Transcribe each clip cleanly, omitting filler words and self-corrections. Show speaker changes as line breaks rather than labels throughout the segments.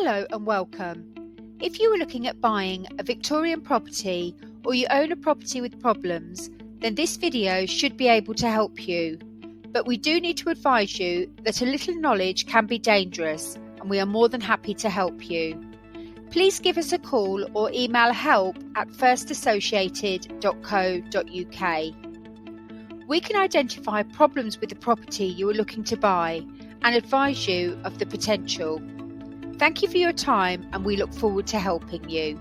Hello and welcome. If you are looking at buying a Victorian property or you own a property with problems, then this video should be able to help you. But we do need to advise you that a little knowledge can be dangerous, and we are more than happy to help you. Please give us a call or email help@firstassociated.co.uk. We can identify problems with the property you are looking to buy and advise you of the potential. Thank you for your time, and we look forward to helping you.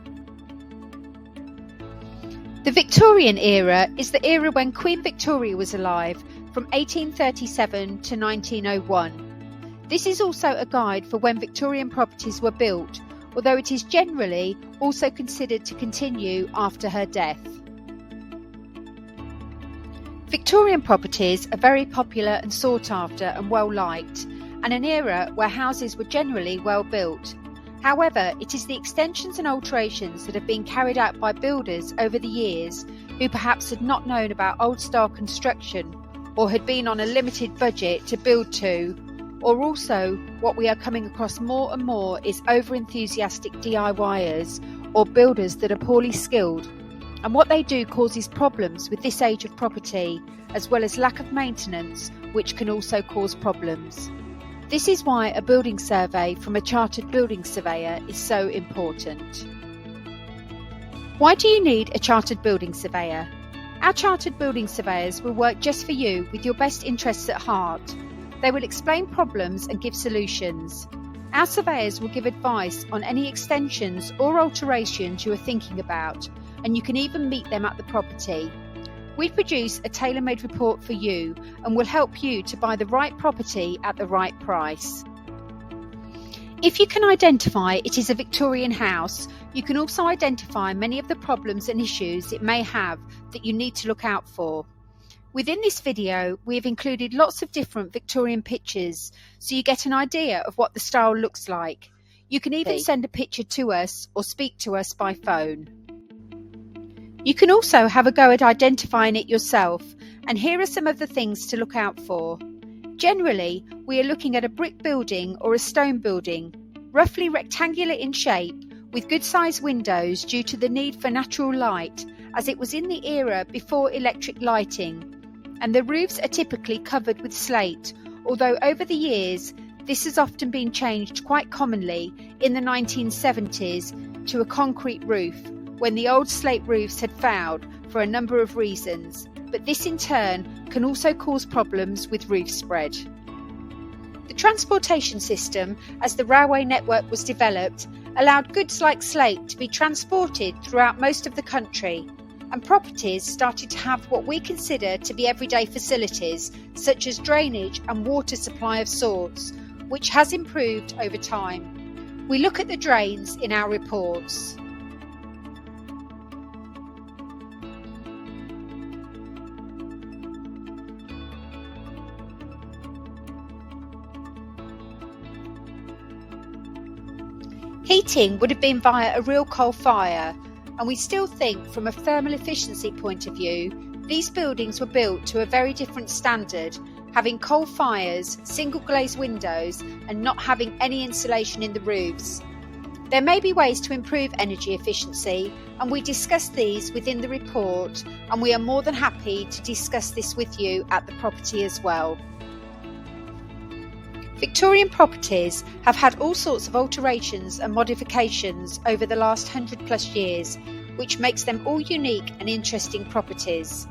The Victorian era is the era when Queen Victoria was alive, from 1837 to 1901. This is also a guide for when Victorian properties were built, although it is generally also considered to continue after her death. Victorian properties are very popular and sought after and well liked, and an era where houses were generally well built. However, it is the extensions and alterations that have been carried out by builders over the years who perhaps had not known about old style construction or had been on a limited budget to build to, or also what we are coming across more and more is over-enthusiastic DIYers or builders that are poorly skilled, and what they do causes problems with this age of property, as well as lack of maintenance, which can also cause problems. This is why a building survey from a chartered building surveyor is so important. Why do you need a chartered building surveyor? Our chartered building surveyors will work just for you with your best interests at heart. They will explain problems and give solutions. Our surveyors will give advice on any extensions or alterations you are thinking about, and you can even meet them at the property. We produce a tailor-made report for you and will help you to buy the right property at the right price. If you can identify it is a Victorian house, you can also identify many of the problems and issues it may have that you need to look out for. Within this video, we have included lots of different Victorian pictures so you get an idea of what the style looks like. You can even send a picture to us or speak to us by phone. You can also have a go at identifying it yourself, and here are some of the things to look out for. Generally, we are looking at a brick building or a stone building, roughly rectangular in shape, with good sized windows due to the need for natural light, as it was in the era before electric lighting, and the roofs are typically covered with slate, although over the years this has often been changed quite commonly in the 1970s to a concrete roof, when the old slate roofs had failed for a number of reasons, but this in turn can also cause problems with roof spread. The transportation system, as the railway network was developed, allowed goods like slate to be transported throughout most of the country, and properties started to have what we consider to be everyday facilities, such as drainage and water supply of sorts, which has improved over time. We look at the drains in our reports. Heating would have been via a real coal fire, and we still think from a thermal efficiency point of view, these buildings were built to a very different standard, having coal fires, single glazed windows, and not having any insulation in the roofs. There may be ways to improve energy efficiency, and we discuss these within the report, and we are more than happy to discuss this with you at the property as well. Victorian properties have had all sorts of alterations and modifications over the last 100+ years, which makes them all unique and interesting properties.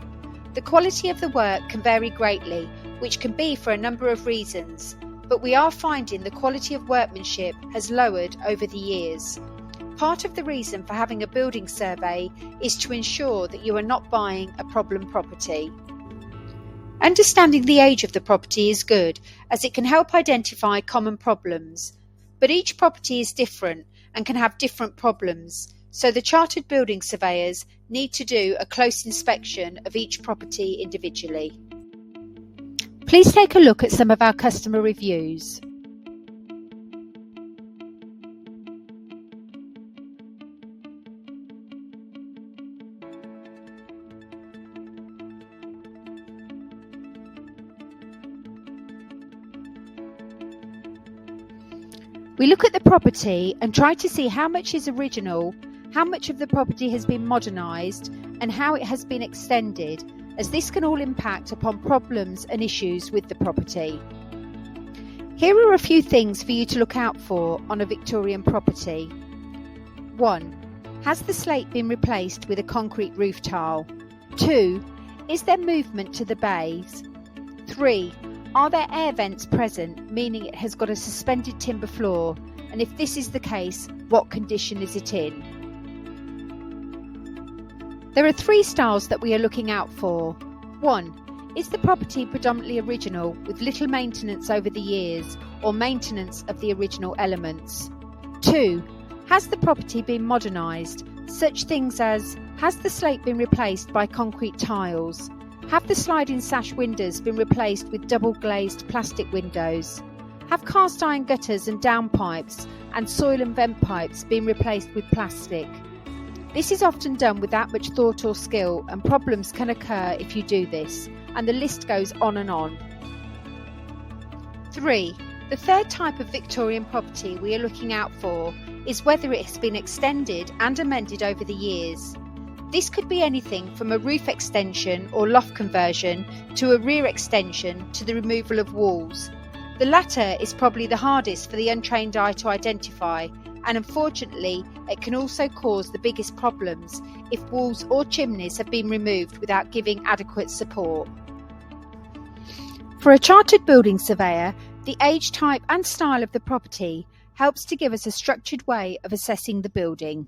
The quality of the work can vary greatly, which can be for a number of reasons, but we are finding the quality of workmanship has lowered over the years. Part of the reason for having a building survey is to ensure that you are not buying a problem property. Understanding the age of the property is good, as it can help identify common problems, but each property is different and can have different problems, so the chartered building surveyors need to do a close inspection of each property individually. Please take a look at some of our customer reviews. We look at the property and try to see how much is original, how much of the property has been modernised, and how it has been extended, as this can all impact upon problems and issues with the property. Here are a few things for you to look out for on a Victorian property. 1. Has the slate been replaced with a concrete roof tile? 2. Is there movement to the bays? 3. Are there air vents present, meaning it has got a suspended timber floor? And if this is the case, what condition is it in? There are 3 styles that we are looking out for. 1. Is the property predominantly original with little maintenance over the years or maintenance of the original elements? 2. Has the property been modernised? Such things as, has the slate been replaced by concrete tiles? Have the sliding sash windows been replaced with double glazed plastic windows? Have cast iron gutters and downpipes and soil and vent pipes been replaced with plastic? This is often done without much thought or skill, and problems can occur if you do this, and the list goes on and on. 3. The third type of Victorian property we are looking out for is whether it has been extended and amended over the years. This could be anything from a roof extension or loft conversion to a rear extension to the removal of walls. The latter is probably the hardest for the untrained eye to identify, and unfortunately it can also cause the biggest problems if walls or chimneys have been removed without giving adequate support. For a chartered building surveyor, the age, type and style of the property helps to give us a structured way of assessing the building.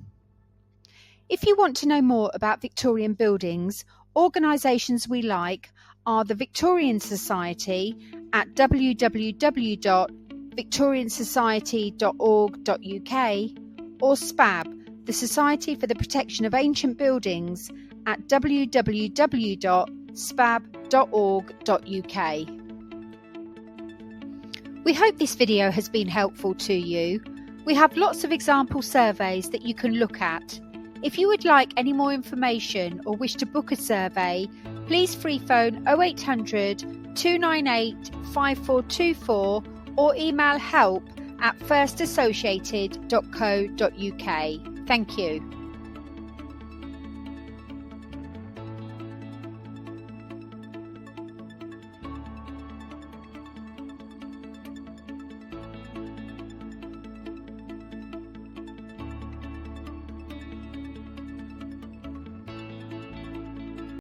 If you want to know more about Victorian buildings, organisations we like are the Victorian Society at www.victoriansociety.org.uk or SPAB, the Society for the Protection of Ancient Buildings, at www.spab.org.uk. We hope this video has been helpful to you. We have lots of example surveys that you can look at. If you would like any more information or wish to book a survey, please free phone 0800 298 5424 or email help@firstassociated.co.uk. Thank you.